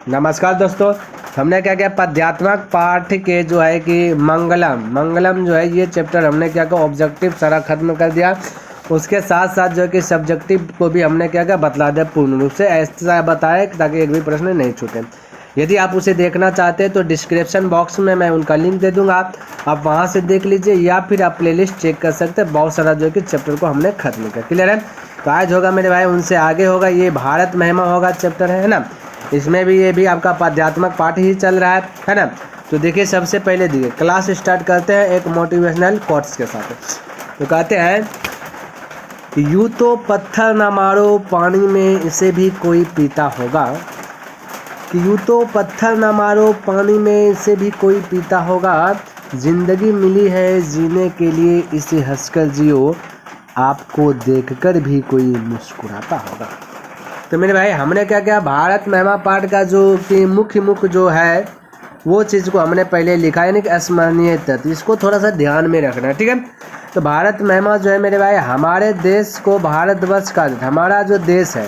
नमस्कार दोस्तों, हमने क्या किया पद्यात्मक पाठ के जो है कि मंगलम जो है ये चैप्टर हमने क्या किया ऑब्जेक्टिव सारा खत्म कर दिया। उसके साथ साथ जो है कि सब्जेक्टिव को भी हमने क्या किया बतला दिया पूर्ण रूप से, ऐसा बताया ताकि एक भी प्रश्न नहीं छूटे। यदि आप उसे देखना चाहते हैं तो डिस्क्रिप्शन बॉक्स में मैं उनका लिंक दे दूंगा, आप वहां से देख लीजिए या फिर आप प्लेलिस्ट चेक कर सकते हैं। बहुत सारा जो है कि चैप्टर को हमने खत्म किया। क्लियर है? तो आज होगा मेरे भाई उनसे आगे होगा ये भारत महिमा होगा चैप्टर है ना। इसमें भी ये भी आपका पद्यात्मक पाठ ही चल रहा है ना। तो देखिए सबसे पहले देखिए क्लास स्टार्ट करते हैं एक मोटिवेशनल कोट्स के साथ। तो कहते हैं यूँ तो पत्थर न मारो पानी में इसे भी कोई पीता होगा, कि यूँ तो पत्थर न मारो पानी में इसे भी कोई पीता होगा, जिंदगी मिली है जीने के लिए इसे हंसकर जियो, आपको देखकर भी कोई मुस्कुराता होगा। तो मेरे भाई हमने क्या किया भारत महिमा पाठ का जो कि मुख्य जो है वो चीज़ को हमने पहले लिखा है, यानी कि स्मरणीय तत्व, इसको थोड़ा सा ध्यान में रखना है। ठीक है? तो भारत महिमा जो है मेरे भाई हमारे देश को भारतवर्ष का हमारा जो देश है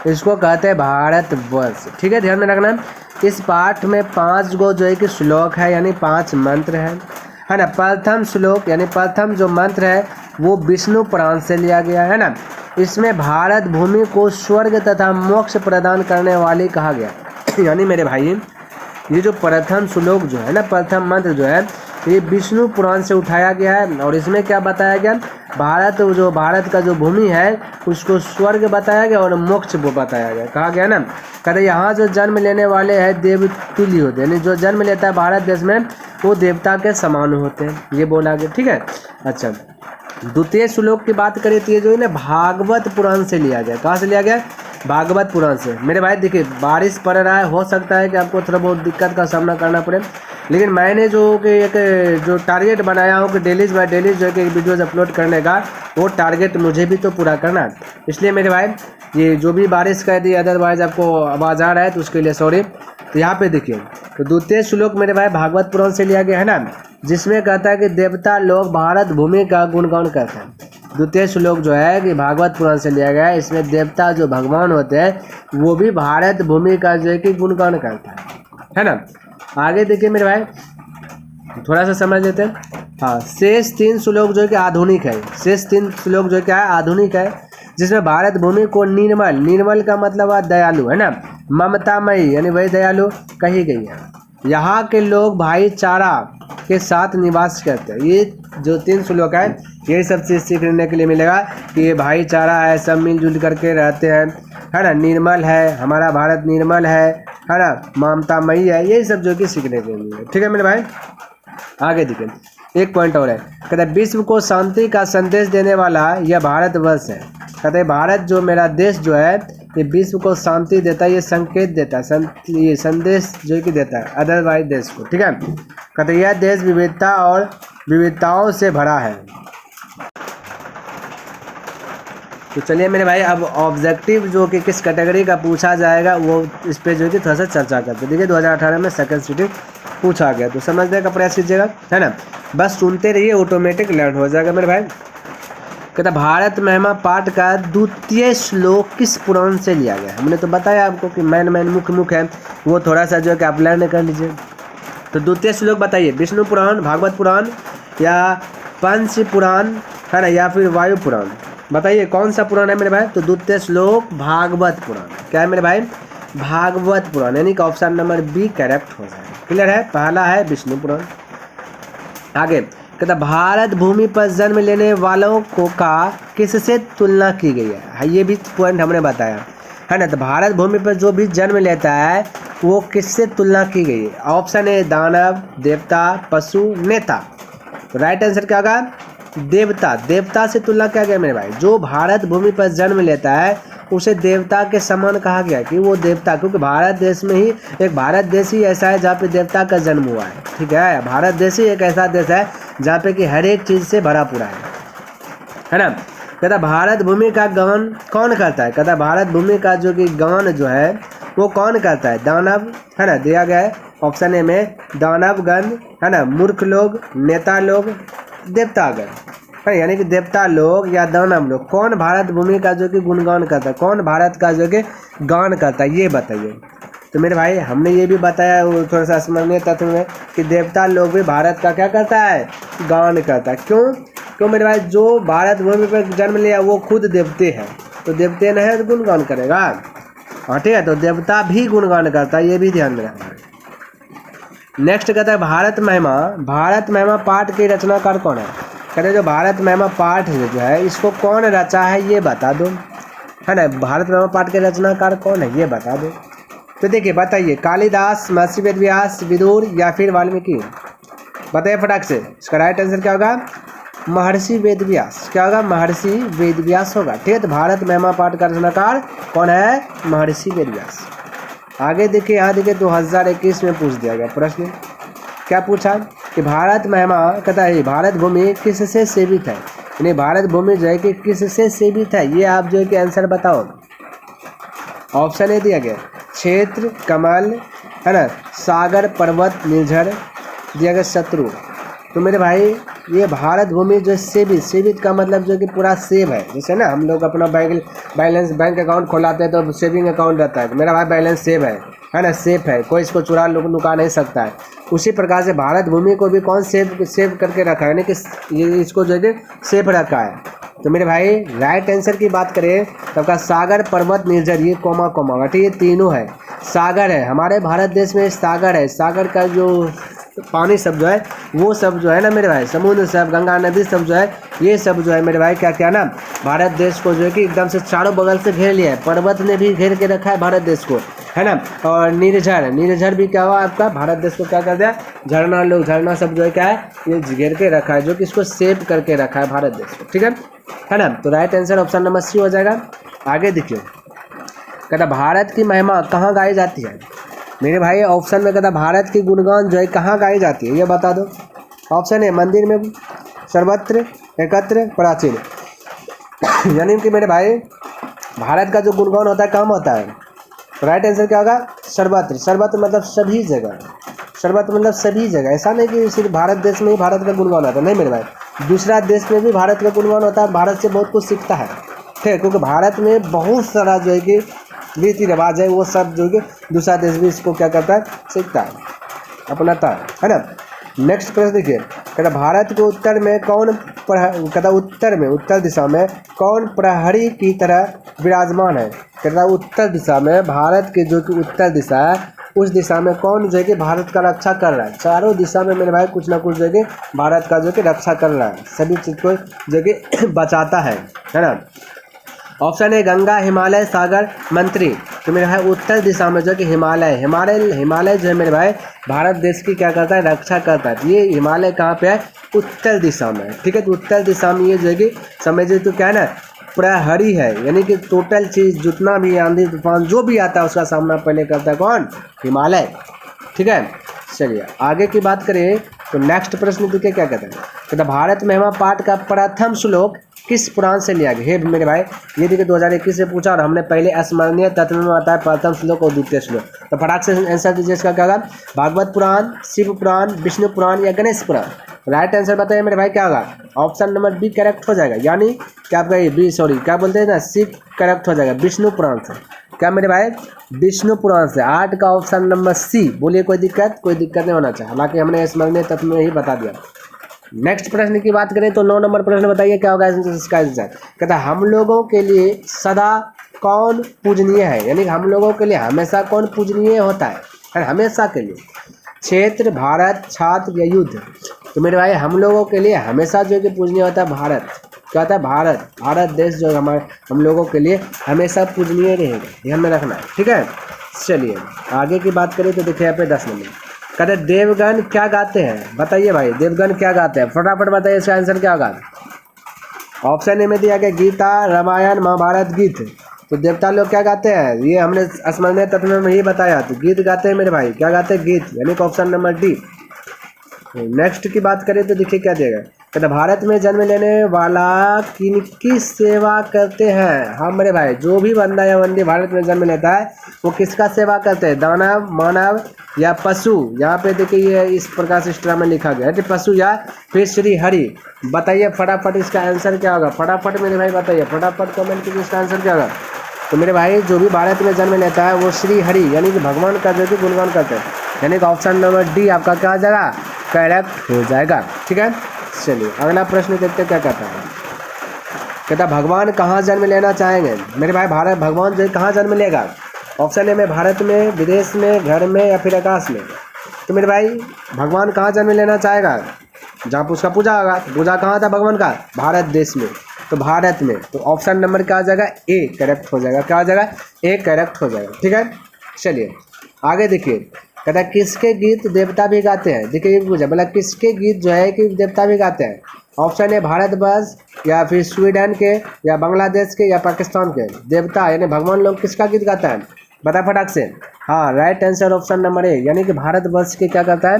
इसको कहते हैं भारतवर्ष। ठीक है, ध्यान में रखना। इस पाठ में 5 गो जो है कि श्लोक है, यानी 5 मंत्र है ना। प्रथम श्लोक यानी प्रथम जो मंत्र है वो विष्णु पुराण से लिया गया है ना। इसमें भारत भूमि को स्वर्ग तथा मोक्ष प्रदान करने वाली कहा गया। यानी मेरे भाई ये जो प्रथम श्लोक जो है ना, प्रथम मंत्र जो है ये विष्णु पुराण से उठाया गया है। और इसमें क्या बताया गया, भारत का जो भूमि है उसको स्वर्ग बताया गया और मोक्ष वो बताया गया। कहा गया ना, कहते यहाँ जो जन्म लेने वाले हैं देव तुल्य होते हैं, यानी जो जन्म लेता है भारत देश में वो देवता के समान होते हैं, ये बोला गया। ठीक है, अच्छा द्वितीय श्लोक की बात करें तो ये जो है ना भागवत पुराण से लिया गया। कहाँ से लिया गया? भागवत पुराण से। मेरे भाई देखिए बारिश पड़ रहा है, हो सकता है कि आपको थोड़ा बहुत दिक्कत का सामना करना पड़े, लेकिन मैंने जो कि एक जो टारगेट बनाया हूँ कि डेलीज बाय डेलीज जो है कि वीडियोज़ अपलोड करने का, वो टारगेट मुझे भी तो पूरा करना है। इसलिए मेरे भाई ये जो भी बारिश कर दी अदरवाइज आपको आवाज़ आ रहा है तो उसके लिए सॉरी। तो यहाँ पे देखिए तो द्वितीय श्लोक मेरे भाई भागवत पुराण से लिया गया है ना, जिसमें कहता है कि देवता लोग भारत भूमि का गुणगान करते हैं। द्वितीय श्लोक जो है कि भागवत पुराण से लिया गया है, इसमें देवता जो भगवान होते हैं वो भी भारत भूमि का जो है कि गुणगान करता है ना। आगे देखिए मेरे भाई थोड़ा सा समझ लेते हैं। हाँ, शेष 3 श्लोक जो है कि आधुनिक है। शेष 3 श्लोक जो क्या है आधुनिक है, जिसमें भारत भूमि को निर्मल का मतलब है दयालु है ना, ममतामयी यानी वही दयालु कही गई है। यहाँ के लोग भाईचारा के साथ निवास करते हैं। ये जो 3 श्लोक है यही सब चीज़ सीखने के लिए मिलेगा कि ये भाईचारा है, सब मिलजुल करके रहते हैं है ना, निर्मल है, हमारा भारत निर्मल है ना, ममतामयी है, यही सब जो कि सीखने के लिए। ठीक है मेरे भाई, आगे देखिए एक पॉइंट और है, कहते हैं विश्व को शांति का संदेश देने वाला यह भारतवर्ष है। कहते हैं भारत जो मेरा देश जो है ये विश्व को शांति देता है, ये संकेत देता है, ये संदेश जो कि देता है अदरवाइज देश को। ठीक है, कहते हैं यह देश विविधता और विविधताओं से भरा है। तो चलिए मेरे भाई अब ऑब्जेक्टिव जो कि किस कैटेगरी का पूछा जाएगा वो इस पे जो कि थोड़ा सा चर्चा करते हैं। देखिए 2018 में सेकंड सिटिंग पूछा गया, तो समझने का प्रयास कीजिएगा है ना, बस सुनते रहिए ऑटोमेटिक लर्न हो जाएगा मेरे भाई। कहता भारत महिमा पाठ का द्वितीय श्लोक किस पुराण से लिया गया? हमने तो बताया आपको कि मैन मुख्य है, वो थोड़ा सा जो है कि आप लर्न कर लीजिए। तो द्वितीय श्लोक बताइए, विष्णु पुराण, भागवत पुराण या पंच पुराण है ना, या फिर वायु पुराण? बताइए कौन सा पुराण है मेरे भाई? तो द्वितीय श्लोक भागवत पुराण। क्या है मेरे भाई? भागवत पुराण, यानी कि ऑप्शन नंबर बी करेक्ट हो जाएगा। क्लियर है? पहला है विष्णु पुराण। आगे कहता भारत भूमि पर जन्म लेने वालों को का किससे तुलना की गई है? ये भी पॉइंट हमने बताया है ना। तो भारत भूमि पर जो भी जन्म लेता है वो किससे तुलना की गई है? ऑप्शन ए दानव, देवता, पशु, नेता। तो राइट आंसर क्या होगा? देवता। देवता से तुलना किया गया मेरे भाई। जो भारत भूमि पर जन्म लेता है उसे देवता के समान कहा गया कि वो देवता, क्योंकि भारत देश में ही एक भारत देश ही ऐसा है जहाँ पे देवता का जन्म हुआ है। ठीक है, भारत देश ही एक ऐसा देश है जहाँ पे कि हर एक चीज़ से भरा पूरा है ना। कहता भारत भूमि का गान कौन करता है? कहता भारत भूमि का जो कि गान जो है वो कौन करता है? दानव है ना, दिया गया है ऑप्शन ए में दानवगण है ना, मूर्ख लोग, नेता लोग, देवतागण है, यानी कि देवता लोग या दानव लोग। कौन भारत भूमि का जो कि गुणगान करता है, कौन भारत का जो कि गान करता है, ये बताइए। तो मेरे भाई हमने ये भी बताया थोड़ा सा स्मरणीय तत्व में कि देवता लोग भी भारत का क्या करता है, गान करता है। क्यों मेरे भाई, जो भारत भूमि पर जन्म लिया वो खुद देवते हैं, तो देवते नहीं है तो गुणगान करेगा। हाँ ठीक है, तो देवता भी गुणगान करता है, ये भी ध्यान में रखना। नेक्स्ट कहता है भारत महिमा। भारत महिमा पाठ के रचनाकार कौन है? कहते हैं जो भारत महिमा पाठ जो है इसको कौन रचा है ये बता दो, है ना। भारत महिमा पाठ के रचनाकार कौन है ये बता दो। तो देखिए बताइए, कालिदास, महर्षि वेदव्यास, विदुर या फिर वाल्मीकि? बताइए फटाक से। इसका राइट आंसर क्या होगा? महर्षि वेदव्यास। क्या होगा? महर्षि वेदव्यास होगा। ठीक है, तो भारत महिमा पाठ का रचनाकार कौन है? महर्षि वेदव्यास। आगे देखिए, यहाँ देखिए 2021 में पूछ दिया गया प्रश्न। क्या पूछा कि भारत महिमा कहता है भारत भूमि किससे सेवित है, यानी भारत भूमि जो है कि किससे सेवित है, ये आप जो है कि आंसर बताओ। ऑप्शन ए दिया गया क्षेत्र, कमल, है ना, सागर, पर्वत, निर्झर, दिया गया शत्रु। तो मेरे भाई ये भारत भूमि जो सेवित का मतलब जो कि पूरा सेव है। जैसे ना हम लोग अपना बैंक अकाउंट खोलाते हैं तो सेविंग अकाउंट रहता है, मेरा भाई बैलेंस सेव है ना, सेफ है, कोई इसको चुरा लुका नहीं सकता है। उसी प्रकार से भारत भूमि को भी कौन सेव करके रखा है, यानी कि ये इसको जो है सेफ रखा है। तो मेरे भाई राइट आंसर की बात करें तो आपका सागर, पर्वत, निर्झर, ये कोमा ठीक है, तीनों है। सागर है हमारे भारत देश में, सागर है, सागर का जो पानी सब जो है वो सब जो है ना मेरे भाई, समुद्र सब, गंगा नदी सब जो है, ये सब जो है मेरे भाई क्या क्या ना भारत देश को जो है कि एकदम से चारों बगल से घेर लिया है। पर्वत ने भी घेर के रखा है भारत देश को, है ना। और निर्झर भी क्या हुआ आपका, भारत देश को क्या कर दिया, झरना सब जो है क्या है, ये घेर के रखा है, जो कि इसको सेव करके रखा है भारत देश को। ठीक है ना। तो right answer option number C हो जाएगा। आगे देखिए, कहता भारत की महिमा कहाँ गाई जाती है। मेरे भाई ऑप्शन में कहता भारत की गुणगान जो है कहाँ गाई जाती है ये बता दो। ऑप्शन है मंदिर में, सर्वत्र, एकत्र, प्राचीन। यानी कि मेरे भाई भारत का जो गुणगान होता है कहाँ होता है, राइट आंसर क्या होगा, सर्वत्र मतलब सभी जगह, सर्वत्र मतलब सभी जगह। ऐसा नहीं कि सिर्फ भारत देश में ही भारत का गुणगान होता है, नहीं मेरे भाई, दूसरा देश में भी भारत का गुणगान होता है, भारत से बहुत कुछ सीखता है। ठीक है, क्योंकि भारत में बहुत सारा जो है कि रीति रिवाज है, वो सब जो है दूसरा देश भी इसको क्या करता है, सीखता है, अपनाता है ना। नेक्स्ट प्रश्न देखिए, कहता भारत के उत्तर में कौन कहता उत्तर दिशा में कौन प्रहरी की तरह विराजमान है। कहता उत्तर दिशा में, भारत के जो कि उत्तर दिशा है उस दिशा में कौन जो है कि भारत का रक्षा कर रहा है। चारों दिशा में मेरे भाई कुछ ना कुछ जो है कि भारत का जो कि रक्षा कर रहा है, सभी चीज़ को जो कि बचाता है ना। ऑप्शन है गंगा, हिमालय, सागर, मंत्री। तो मेरे भाई उत्तर दिशा में जो कि हिमालय जो है मेरे भाई भारत देश की क्या करता है, रक्षा करता है। ये हिमालय कहाँ पे है, उत्तर दिशा में। ठीक है, तो उत्तर दिशा में ये जो है कि समझिए तो क्या है ना, प्रहरी है, यानी कि टोटल चीज़ जितना भी आंधी तूफान जो भी आता है उसका सामना पहले करता है कौन, हिमालय। ठीक है, चलिए आगे की बात करें तो नेक्स्ट प्रश्न देखिए क्या कहते हैं। कहता भारत महिमा पाठ का प्रथम श्लोक किस पुराण से लिया गया। हे मेरे भाई ये देखिए 2021 से पूछा और हमने पहले स्मरणीय तत्व में बताया प्रथम श्लोक और द्वितीय श्लोक। तो फटाक से आंसर दीजिए इसका क्या होगा, भागवत पुराण, शिव पुराण, विष्णु पुराण या गणेश पुराण। राइट आंसर बताइए मेरे भाई क्या होगा, ऑप्शन नंबर बी करेक्ट हो जाएगा, यानी क्या आपका ये बी क्या बोलते हैं ना, सी करेक्ट हो जाएगा विष्णु पुराण से। क्या मेरे भाई विष्णु पुराण से। 8 का ऑप्शन नंबर सी। बोलिए कोई दिक्कत नहीं होना चाहिए, हालांकि हमने स्मरणीय तत्व में ही बता दिया। नेक्स्ट प्रश्न की बात करें तो 9 नंबर प्रश्न बताइए क्या होगा इसका आंसर। कहता है हम लोगों के लिए सदा कौन पूजनीय है, यानी हम लोगों के लिए हमेशा कौन पूजनीय होता है हमेशा के लिए। क्षेत्र, भारत, छात्र या युद्ध। तो मेरे भाई हम लोगों के लिए हमेशा जो कि पूजनीय होता है भारत। क्या होता है, भारत देश जो हम लोगों के लिए हमेशा पूजनीय रहेगा, ध्यान में रखना है। ठीक है, चलिए आगे की बात करें तो देखिए यहाँ पे 10 नंबर कहते देवगण क्या गाते हैं। बताइए भाई देवगण क्या गाते हैं, फटाफट बताइए इसका आंसर क्या होगा। ऑप्शन ए में दिया गया गीता, रामायण, महाभारत, गीत। तो देवता लोग क्या गाते हैं, ये हमने स्मरणीय तत्व में ही बताया, तो गीत गाते हैं मेरे भाई। क्या गाते हैं, गीत, यानी कि ऑप्शन नंबर डी। नेक्स्ट की बात करें तो देखिए क्या देगा। कहते भारत में जन्म लेने वाला किनकी सेवा करते हैं। हाँ मेरे भाई जो भी बंदा या बंदी भारत में जन्म लेता है वो किसका सेवा करते हैं, दानव, मानव या पशु। यहाँ पे देखिए ये इस प्रकार से स्ट्रा में लिखा गया है, पशु या फिर श्री हरि। बताइए फटाफट इसका आंसर क्या होगा, फटाफट मेरे भाई बताइए, फटाफट कमेंट कीजिए इसका आंसर क्या होगा। तो मेरे भाई जो भी भारत में जन्म लेता है वो श्री हरि यानी कि भगवान का जो कि गुणगान करते हैं, यानी कि ऑप्शन नंबर डी आपका क्या हो जाएगा, करेक्ट हो जाएगा। ठीक है, चलिए अगला प्रश्न देखते क्या कहता है। कहता भगवान कहाँ जन्म लेना चाहेंगे। मेरे भाई भारत भगवान जो कहाँ जन्म लेगा, ऑप्शन ए में भारत में, विदेश में, घर में या फिर आकाश में। तो मेरे भाई भगवान कहाँ जन्म लेना चाहेगा, जहाँ उसका पूजा होगा। पूजा कहाँ था भगवान का, भारत देश में, तो भारत में। तो ऑप्शन नंबर क्या आ जाएगा, ए करेक्ट हो जाएगा। क्या आ जाएगा, ए करेक्ट हो जाएगा। ठीक है, चलिए आगे देखिए। कहता है किसके गीत देवता भी गाते हैं। देखिए ये पूछा बोला किसके गीत जो है कि देवता भी गाते हैं। ऑप्शन है भारतवर्ष या फिर स्वीडन के या बांग्लादेश के या पाकिस्तान के। देवता यानी भगवान लोग किसका गीत गाता है, बता फटाक से। हाँ, right answer option number A, यानी कि भारतवर्ष के क्या करता है,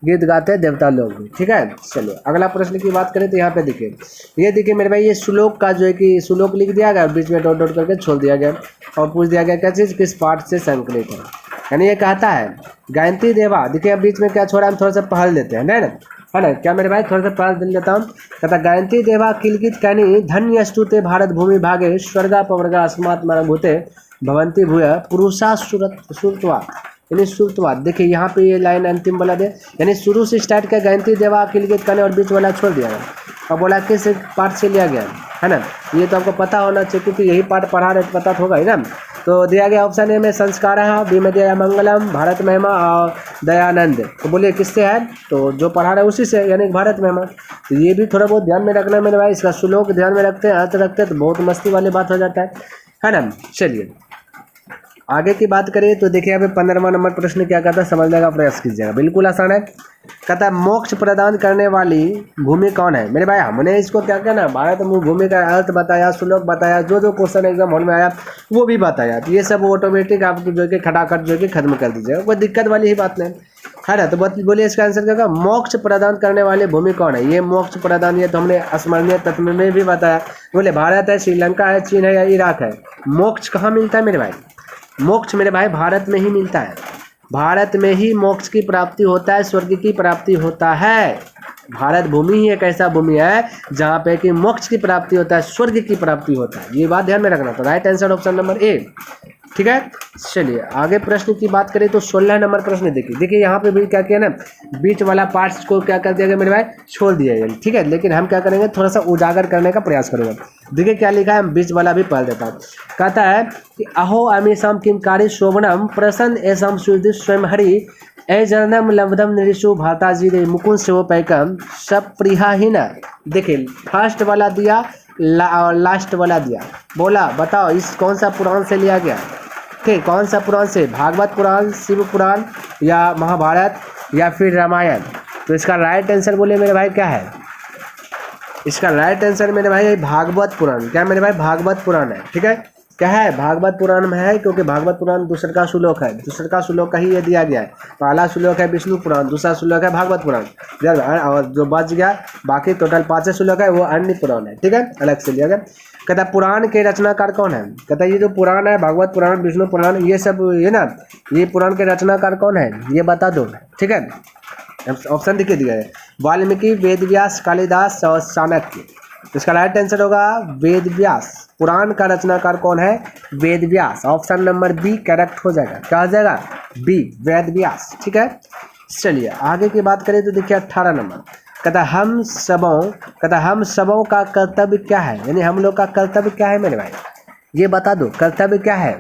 गीत गाते हैं देवता लोग भी। ठीक है, चलिए अगला प्रश्न की बात करें तो यहाँ पे देखिए, ये देखिए मेरे भाई ये श्लोक का जो है कि श्लोक लिख दिया गया, बीच में डॉट डॉट करके छोड़ दिया गया और पूछ दिया गया क्या चीज़ किस पाठ से संकलित है। यानी ये कहता है गायत्री देवा। देखिए अब बीच में क्या छोड़ा, हम थोड़ा सा पहल देते हैं ना, है ना, क्या मेरे भाई थोड़ा सा पहल दे लेता हूँ। कहता गायत्री देवा किलकित कैनी धन्य स्तुते भारत भूमि भागे स्वर्गा पवर्गा अस्मात् मरणभूते भवंती भूय पुरुषा सुरत्वा यानी सुरत्वा। देखिए यहाँ पे ये लाइन अंतिम वाला दे, यानी शुरू से स्टार्ट किया गायत्री देवा किलकित कैनी और बीच वाला छोड़ दिया गया और बोला किस पाठ से लिया गया है ना। ये तो आपको पता होना चाहिए क्योंकि यही पाठ पढ़ा रहे पता होगा ही ना। तो दिया गया ऑप्शन ए में संस्कार है, बी में दिया गया मंगलम, भारत महिमा और दयानंद। तो बोलिए किससे है, तो जो पढ़ा रहे उसी से यानी भारत महिमा। तो ये भी थोड़ा बहुत ध्यान में रखना मेरे भाई, इसका श्लोक ध्यान में रखते हैं, अर्थ रखते हैं तो बहुत मस्ती वाली बात हो जाता है ना। चलिए आगे की बात करें तो देखिए यहाँ पे 15वां नंबर प्रश्न क्या कहता है, समझने का प्रयास कीजिएगा, बिल्कुल आसान है। कहता है मोक्ष प्रदान करने वाली भूमि कौन है। मेरे भाई हमने इसको क्या कहना, भारत में भूमि का अर्थ बताया, श्लोक बताया, जो जो क्वेश्चन एग्जाम हॉल में आया वो भी बताया। तो ये सब ऑटोमेटिक आप जो कि खटाखट जो कि खत्म कर दीजिएगा, कोई दिक्कत वाली ही बात नहीं है ना। तो बोलिए इसका आंसर क्या होगा, मोक्ष प्रदान करने वाली भूमि कौन है। ये मोक्ष प्रदान ये तो हमने स्मरणीय तत्व में भी बताया। बोले भारत है, श्रीलंका है, चीन है या इराक है। मोक्ष कहाँ मिलता है मेरे भाई, मोक्ष मेरे भाई भारत में ही मिलता है। भारत में ही मोक्ष की प्राप्ति होता है, स्वर्ग की प्राप्ति होता है। भारत भूमि ही एक ऐसा भूमि है जहाँ पे कि मोक्ष की प्राप्ति होता है, स्वर्ग की प्राप्ति होता है। ये बात ध्यान में रखना। तो right answer option number A. ठीक है, चलिए आगे प्रश्न की बात करें तो 16 नंबर प्रश्न देखिए यहाँ पे भी क्या किया ना, बीच वाला पार्ट्स को क्या कर दिया गया मेरे भाई, छोड़ दिया गया। ठीक है, लेकिन हम क्या करेंगे थोड़ा सा उजागर करने का प्रयास करेंगे। देखिए क्या लिखा है, बीच वाला भी पढ़ देता हूँ। कहता है कि अहो अमीशम किमकारी शोभनम प्रसन्न एसम सुदि स्वयं हरि ए जनम लब्धम निरिशु भाताजी रे मुकुंद शिव पैकम सब प्रियाहीना। देखिए फर्स्ट वाला दिया लास्ट वाला दिया, बोला बताओ इस कौन सा पुराण से लिया गया। ठीक, कौन सा पुराण से, भागवत पुराण, शिव पुराण या महाभारत या फिर रामायण। तो इसका राइट आंसर बोले मेरे भाई क्या है, इसका राइट आंसर मेरे भाई भागवत पुराण। क्या मेरे भाई, भागवत पुराण है। ठीक है, क्या है, भागवत पुराण में है, क्योंकि भागवत पुराण दूसरे का श्लोक है, दूसरे का श्लोक का ही ये दिया गया है। पहला श्लोक है विष्णु पुराण, दूसरा श्लोक है भागवत पुराण, और जो बच गया बाकी टोटल 5 श्लोक है वो अन्य पुराण है। ठीक है, अलग से लिया गया। कहता पुराण के रचनाकार कौन है। कहता ये जो पुराण है भागवत पुराण, विष्णु पुराण, ये सब ये ना, ये पुराण के रचनाकार कौन है ये बता दो। ठीक है, ऑप्शन दिखे दिया है, वाल्मीकि, वेदव्यास, कालिदास और चाणक्य। इसका राइट आंसर होगा वेदव्यास। पुराण का रचनाकार कौन है, Vedvyas. Option number B correct हो जाएगा। क्या हो जाएगा, बी, वेदव्यास। ठीक है, चलिए आगे की बात करें तो देखिए 18 नंबर। कहता हम सबों का कर्तव्य क्या है, यानी हम लोग का कर्तव्य क्या है मेरे भाई, ये बता दो। कर्तव्य क्या है,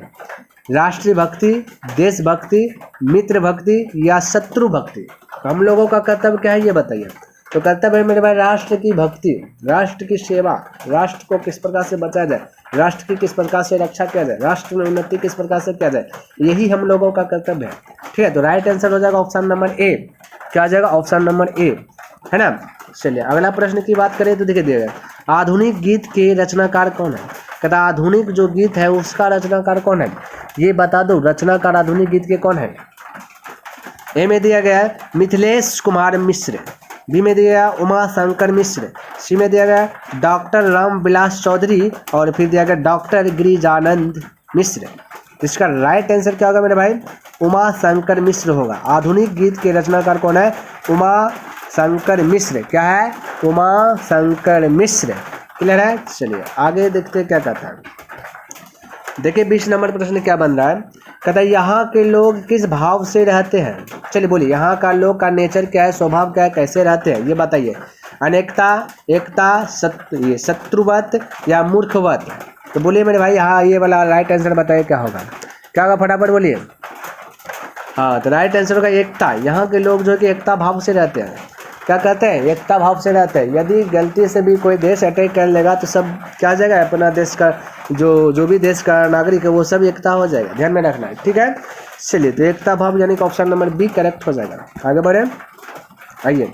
राष्ट्रीय भक्ति, देशभक्ति, मित्र भक्ति या शत्रु भक्ति। हम लोगों का कर्तव्य क्या है ये बताइए। तो कर्तव्य है मेरे भाई राष्ट्र की भक्ति, राष्ट्र की सेवा, राष्ट्र को किस प्रकार से बचाया जाए, राष्ट्र की किस प्रकार से रक्षा किया जाए, राष्ट्र में उन्नति किस प्रकार से किया जाए, यही हम लोगों का कर्तव्य है। ठीक है, तो राइट आंसर हो जाएगा ऑप्शन नंबर ए। क्या आ जाएगा, ऑप्शन नंबर ए, है ना। चलिए अगला प्रश्न की बात करें तो देखिए दिएगा आधुनिक गीत के रचनाकार कौन है। कहता आधुनिक जो गीत है उसका रचनाकार कौन है, ये बता दो। रचनाकार आधुनिक गीत के कौन है। ए में दिया गया है मिथिलेश कुमार मिश्र, बी में दिया गया उमा शंकर मिश्र, सी में दिया गया डॉक्टर रामविलास चौधरी और फिर दिया गया डॉक्टर गिरिजानंद मिश्र। इसका राइट आंसर क्या होगा मेरे भाई, उमा शंकर मिश्र होगा। आधुनिक गीत के रचनाकार कौन है, उमा शंकर मिश्र। क्या है, उमा शंकर मिश्र। क्लियर है, चलिए आगे देखते क्या कहता है। देखिए 20 नंबर प्रश्न क्या बन रहा है, कहता है यहाँ के लोग किस भाव से रहते हैं। चलिए बोलिए, यहाँ का लोग का नेचर क्या है, स्वभाव क्या है, कैसे रहते हैं, ये बताइए। अनेकता, एकता, ये शत्रुवत या मूर्खवत। तो बोलिए मेरे भाई, हाँ ये वाला राइट आंसर बताइए क्या होगा, क्या होगा, फटाफट बोलिए। हाँ तो राइट आंसर होगा एकता। यहाँ के लोग जो कि एकता भाव से रहते हैं, क्या कहते हैं, एकता भाव से रहते हैं। यदि गलती से भी कोई देश अटैक कर लेगा तो सब क्या हो जाएगा, अपना देश का जो भी देश का नागरिक है वो सब एकता हो जाएगा, ध्यान में रखना है, ठीक है। चलिए तो एकता भाव यानी कि ऑप्शन नंबर बी करेक्ट हो जाएगा। आगे बढ़े, आइए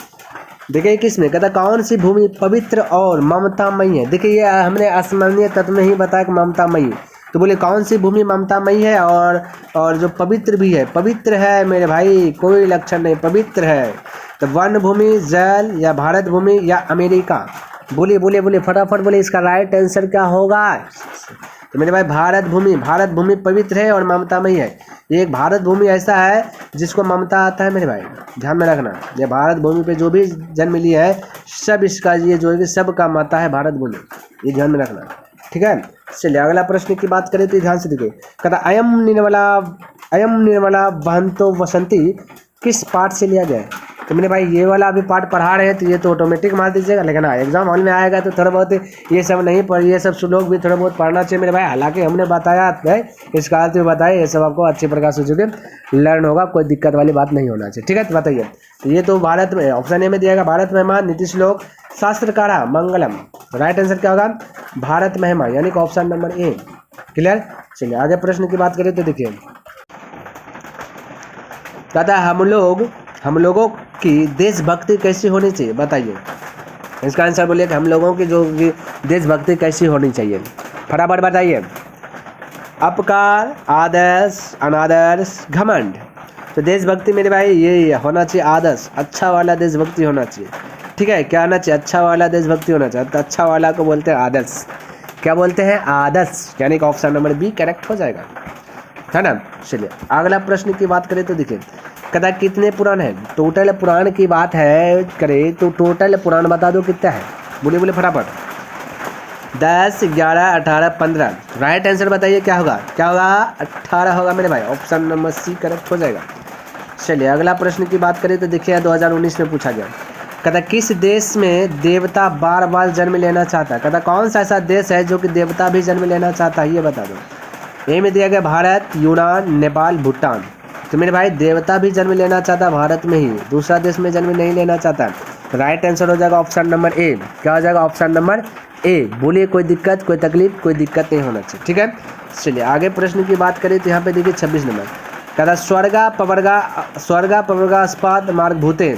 देखिए किसमें, कहता कौन सी भूमि पवित्र और ममतामयी है। देखिए ये हमने अस्मरणीय तत्व में ही बताया कि ममतामयी, तो बोले कौन सी भूमि ममतामयी है और जो पवित्र भी है, पवित्र है मेरे भाई, कोई लक्षण नहीं, पवित्र है। तो वन भूमि, जल या भारत भूमि या अमेरिका। बोलिए बोलिए बोलिए फटाफट बोलिए, इसका राइट आंसर क्या होगा। तो मेरे भाई भारत भूमि पवित्र है और ममतामयी है। ये एक भारत भूमि ऐसा है जिसको ममता आता है मेरे भाई, ध्यान में रखना। ये भारत भूमि पे जो भी जन्म लिया है सब इसका ये जो है सबका माता है भारत भूमि, ये ध्यान में रखना, ठीक है। चलिए अगला प्रश्न की बात करें तो ध्यान से देखिए, कहता अयम निर्मला वहंतो वसंती किस पाठ से लिया गया है। तो मैंने भाई ये वाला अभी पार्ट पढ़ा रहे हैं तो ये तो ऑटोमेटिक मार दीजिएगा, लेकिन हाँ एग्जाम हॉल में आएगा तो थोड़ा बहुत ये सब नहीं पढ़, ये सब श्लोक भी थोड़ा बहुत पढ़ना चाहिए मेरे भाई। हालांकि हमने बताया है इस काल में बताया, ये सब आपको अच्छी प्रकार से जो कि लर्न होगा, कोई दिक्कत वाली बात नहीं होना चाहिए, ठीक है। तो बताइए, तो ये तो भारत में ऑप्शन ए में दिया गया, भारत महिमा, नीति श्लोक, शास्त्रकारा, मंगलम। राइट आंसर क्या होगा, भारत महिमा यानी कि ऑप्शन नंबर ए, क्लियर। चलिए आगे प्रश्न की बात करें तो देखिए, कहता हम लोगों की देशभक्ति कैसी होनी चाहिए, बताइए। इसका आंसर बोलिए कि हम लोगों की जो देशभक्ति कैसी होनी चाहिए, फटाफट बताइए। अपकार, आदर्श, अनादर्श, घमंड। तो देशभक्ति मेरे भाई ये होना चाहिए आदर्श, अच्छा वाला देशभक्ति होना चाहिए, ठीक है। क्या होना चाहिए, अच्छा वाला देशभक्ति होना चाहिए। तो अच्छा वाला को बोलते हैं आदर्श, क्या बोलते हैं, आदर्श, यानी कि ऑप्शन नंबर बी करेक्ट हो जाएगा, है ना। चलिए अगला प्रश्न की बात करें तो देखिए, कहता कितने पुराण है। टोटल पुराण की बात है करें तो टोटल पुराण बता दो कितना है, बोलिए बोले फटाफट। 10, 11, 18, 15। राइट आंसर बताइए क्या होगा, 18 होगा मेरे भाई, ऑप्शन नंबर सी करेक्ट हो जाएगा। चलिए अगला प्रश्न की बात करें तो देखिए 2019 में पूछा गया, कहता किस देश में देवता बार बार जन्म लेना चाहता है। कहता कौन सा ऐसा देश है जो कि देवता भी जन्म लेना चाहता है, ये बता दो। ए में दिया गया भारत, यूनान, नेपाल, भूटान। तो मेरे भाई देवता भी जन्म लेना चाहता है भारत में ही, दूसरा देश में जन्म नहीं लेना चाहता। राइट आंसर हो जाएगा ऑप्शन नंबर ए, क्या हो जाएगा, ऑप्शन नंबर ए। बोलिए कोई दिक्कत, कोई तकलीफ, कोई दिक्कत नहीं होना चाहिए, ठीक है। चलिए आगे प्रश्न की बात करें तो यहाँ पे देखिए 26 नंबर, कहता स्वर्गा पवर्गास्पाद मार्ग भूते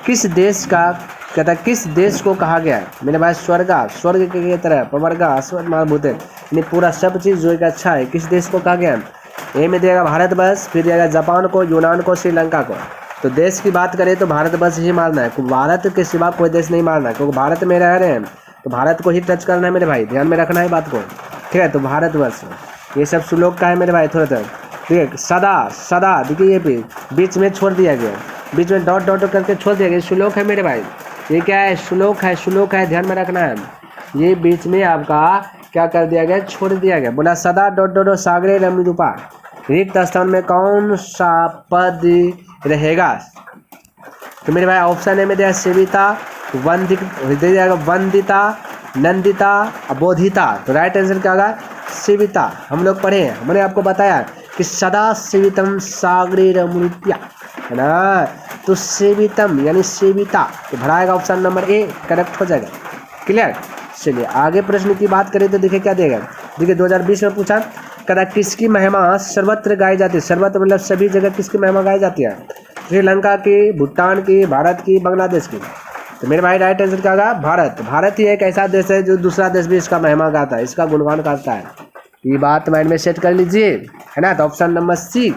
किस देश का, कहता किस देश को कहा गया है। मेरे भाई स्वर्ग के तरह, पवर्गा अस्पाद मार्ग भूते यानी पूरा सब चीज़ जो है अच्छा है, किस देश को कहा गया है। ए में देगा भारत बस, फिर देगा जापान को, यूनान को, श्रीलंका को। तो देश की बात करें तो भारत बस ही मारना है, भारत के सिवा कोई देश नहीं मारना है, क्योंकि भारत में रह रहे हैं तो भारत को ही टच करना है मेरे भाई, ध्यान में रखना है बात को, ठीक है। तो भारत वर्ष ये सब श्लोक का है मेरे भाई, थोड़ा ठीक है। सदा देखिए ये बीच में छोड़ दिया गया, बीच में डॉट करके छोड़ दिया गया, श्लोक है मेरे भाई। ये क्या है, श्लोक है, ध्यान में रखना है। ये बीच में आपका क्या कर दिया गया, छोड़ दिया गया। बोला सदा डॉट सागरे रमरूपा, रिक्त स्थान में कौन सा पद रहेगा। तो मेरे भाई ऑप्शन ए में दिया सेविता, वंदिता, नंदिता, अबोधिता। तो राइट आंसर क्या होगा, सेविता। हम लोग पढ़े हैं, हमने आपको बताया कि सदा सेवितम सागरे रमरूपिया, है ना। तो सेवितम यानी सेविता, तो भराएगा ऑप्शन नंबर ए करेक्ट हो जाएगा, क्लियर। चलिए आगे प्रश्न की बात करें तो देखिए क्या देगा, देखिए 2020 में पूछा, कहता किसकी महिमा सर्वत्र गाई जाती है। सर्वत्र मतलब सभी जगह किसकी महिमा गाई जाती है, श्रीलंका की, भूटान की, भारत की, बांग्लादेश की। तो मेरे भाई राइट आंसर क्या होगा, भारत ही एक ऐसा देश है जो दूसरा देश भी इसका महिमा गाता है, इसका गुणगान करता है। ये बात माइंड में सेट कर लीजिए, है ना। तो ऑप्शन नंबर सी।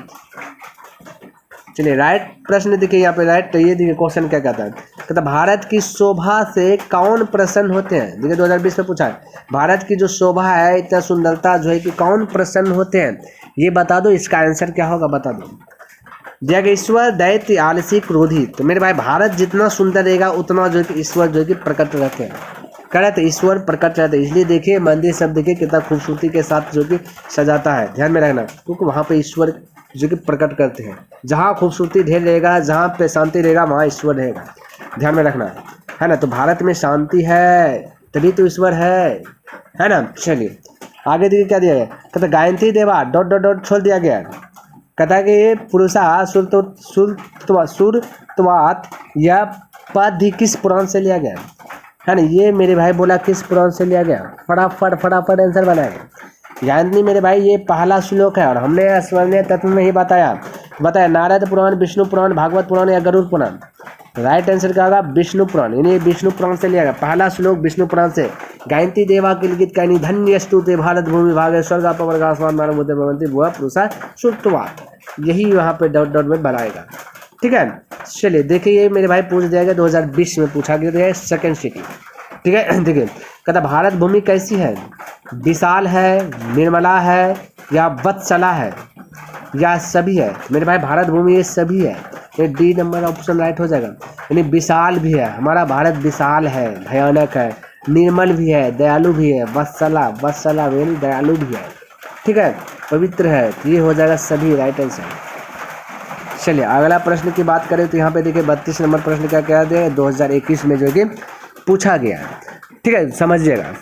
चलिए राइट प्रश्न देखिए यहाँ पे, राइट तो ये देखिए क्वेश्चन क्या कहता है, कहता भारत की शोभा से कौन प्रसन्न होते हैं। देखिए 2020 में पूछा है, भारत की जो शोभा है, इतना सुंदरता जो है कि कौन प्रसन्न होते हैं, ये बता दो। इसका आंसर क्या होगा बता दो। दिया गया ईश्वर, दैत्य, आलसी, क्रोधी। तो मेरे भाई भारत जितना सुंदर रहेगा उतना जो है कि ईश्वर जो है कि प्रकट रहते हैं, कह रहे थे ईश्वर प्रकट रहते, इसलिए देखिए मंदिर शब्द देखिए कितना खूबसूरती के साथ जो कि सजाता है, ध्यान में रखना, क्योंकि वहाँ पे ईश्वर जो कि प्रकट करते हैं। जहाँ खूबसूरती ढेर रहेगा, जहाँ पे शांति रहेगा, वहाँ ईश्वर रहेगा, ध्यान में रखना है ना। तो भारत में शांति है तभी तो ईश्वर है ना। चलिए आगे देखिए क्या दिया गया, कहते गायत्री देवा डॉट डॉट डॉट छोड़ दिया गया। कहता है कि पुरुषा सुरत्वात यह पद ही किस पुराण से लिया गया है ना। ये मेरे भाई बोला किस पुराण से लिया गया, फटाफट आंसर बनाएगा। गायत्री मेरे भाई ये पहला श्लोक है और हमने स्वर्णीय तत्व में ही बताया नारद पुराण, विष्णु पुराण, भागवत पुराण या गरुड़ पुराण। राइट आंसर क्या होगा, विष्णु पुराण, यानी विष्णु पुराण से लिया गया पहला श्लोक विष्णु पुराण से। गायत्री देवा के लिखित कहनी धन्य स्तुते भारत भूमि भागे स्वर्ग अपवर्ग आसमान मानव बुद्ध भवंति भुआ पुरुषा श्रुत्वा, यही वहाँ पे डॉट डॉट में बनाएगा, ठीक है। चलिए देखिए ये मेरे भाई पूछ दिया गया 2020 में पूछा गया है, सेकंड सिटी, ठीक है। देखिए कहता भारत भूमि कैसी है, विशाल है, निर्मला है या वत्सला है या सभी है। मेरे भाई भारत भूमि ये सभी है, ये डी नंबर ऑप्शन राइट हो जाएगा। यानी विशाल भी है, हमारा भारत विशाल है, भयानक है, निर्मल भी है, दयालु भी है, वत्सला वेरी दयालु भी है, ठीक है, पवित्र है, तो ये हो जाएगा सभी राइट आंसर। चलिए अगला प्रश्न की बात करें तो यहाँ पे देखिए 32 नंबर प्रश्न क्या कह दिया 2021 में जो कि पूछा गया है, ठीक है, समझिएगा।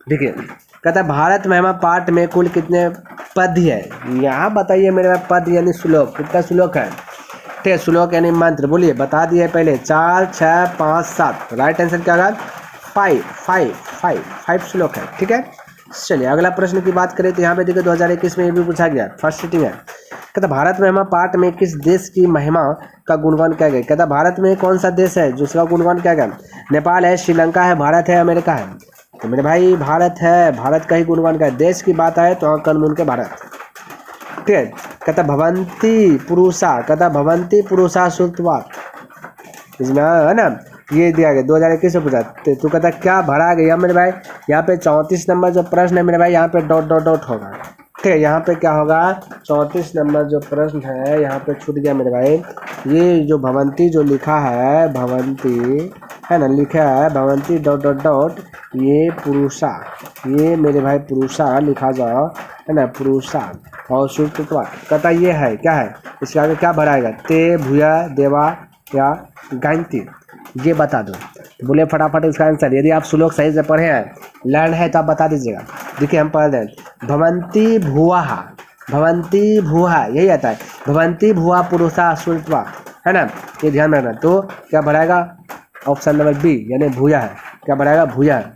देखिए कहता है भारत महिमा पाठ में कुल कितने पद है, यहाँ बताइए मेरे पास पद यानी श्लोक, कितना श्लोक है, ठीक है, श्लोक यानी मंत्र, बोलिए बता दिए पहले 4 6 5 7, राइट आंसर क्या होगा 5 श्लोक है, ठीक है। चलिए अगला प्रश्न की बात करें तो यहाँ पे देखिए 2021 में ये भी पूछा गया, फर्स्ट सिटिंग है। कहता भारत महिमा पाठ में किस देश की महिमा का गुणगान किया गया। कहता भारत में कौन सा देश है जिसका गुणगान किया गया, नेपाल है, श्रीलंका है, भारत है, अमेरिका है। तो मेरे भाई भारत है, भारत का ही गुणगान का है। देश की बात आए तो कनमून के भारत, ठीक है। कहता भवंती पुरुषा श्रुत्वा, इसमें है ना ये दिया गया 2021 से पूछा। तो कहता क्या भरा गया मेरे भाई, यहाँ पे 34 नंबर जो प्रश्न है मेरे भाई यहाँ पे डॉट डॉट डॉट होगा, ठीक है। यहाँ पे क्या होगा 34 नंबर जो प्रश्न है यहाँ पे छूट गया मेरे भाई। ये जो भवंती जो लिखा है, भवंती है ना, लिखा है भवंती डॉट डॉट डॉट, ये पुरुषा, ये मेरे भाई पुरुषा लिखा जाओ है ना, पुरुषा और श्रुत्वा। कहता ये है क्या है, इसके आगे क्या भराएगा, ते भूया देवा या गायत्री, ये बता दो। बोले फटाफट इसका आंसर, यदि आप श्लोक सही से पढ़े हैं, लर्न है तो आप बता दीजिएगा। देखिए हम पढ़ दें भवंती भुआ यही आता है, भवंती भुआ पुरुषा श्रुत्वा, है ना, ये ध्यान रखना। तो क्या बढ़ाएगा ऑप्शन नंबर बी यानी भूया है, क्या बढ़ाएगा भूया है,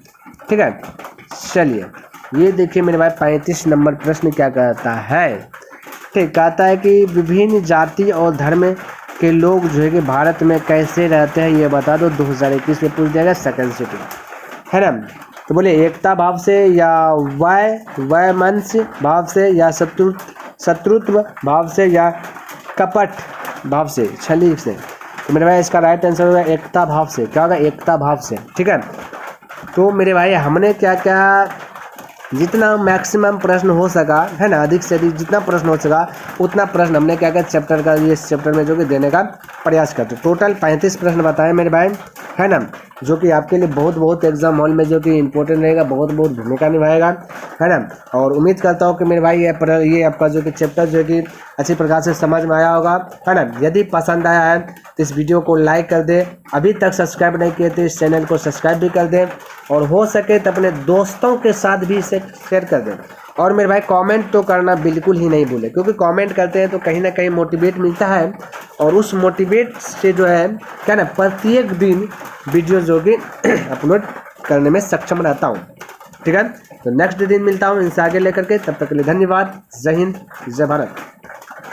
ठीक है। चलिए ये देखिए मेरे भाई 35 नंबर प्रश्न क्या कहता है, ठीक, कहता है कि विभिन्न जाति और धर्म के लोग जो है कि भारत में कैसे रहते हैं ये बता दो। 2021 में पूछ दिया गया, सेकंड सिटी है ना। तो बोले एकता भाव से या वैमनस्य भाव से या शत्रुत्व भाव से या कपट भाव से, छली से। तो मेरे भाई इसका राइट आंसर होगा एकता भाव से, क्या होगा एकता भाव से, ठीक है। तो मेरे भाई हमने क्या क्या जितना मैक्सिमम प्रश्न हो सका है ना, अधिक से अधिक जितना प्रश्न हो सका उतना प्रश्न हमने क्या क्या चैप्टर का, ये चैप्टर में जो कि देने का प्रयास करते। टोटल 35 प्रश्न बताए मेरे भाई, है ना, जो कि आपके लिए बहुत एग्जाम हॉल में जो कि इंपॉर्टेंट रहेगा, बहुत भूमिका निभाएगा, है ना। और उम्मीद करता हूँ कि मेरे भाई ये आपका जो कि चैप्टर जो कि अच्छी प्रकार से समझ में आया होगा, है ना। यदि पसंद आया है तो इस वीडियो को लाइक कर दे, अभी तक सब्सक्राइब नहीं किए तो इस चैनल को सब्सक्राइब भी कर दें, और हो सके तो अपने दोस्तों के साथ भी इसे शेयर कर दें। और मेरे भाई कमेंट तो करना बिल्कुल ही नहीं भूले, क्योंकि कमेंट करते हैं तो कहीं ना कहीं मोटिवेट मिलता है, और उस मोटिवेट से जो है क्या ना प्रत्येक दिन वीडियो जो कि अपलोड करने में सक्षम रहता हूँ, ठीक है। तो नेक्स्ट दिन मिलता हूँ इनसे आगे लेकर के, तब तक के लिए धन्यवाद। जय हिंद, जय भारत।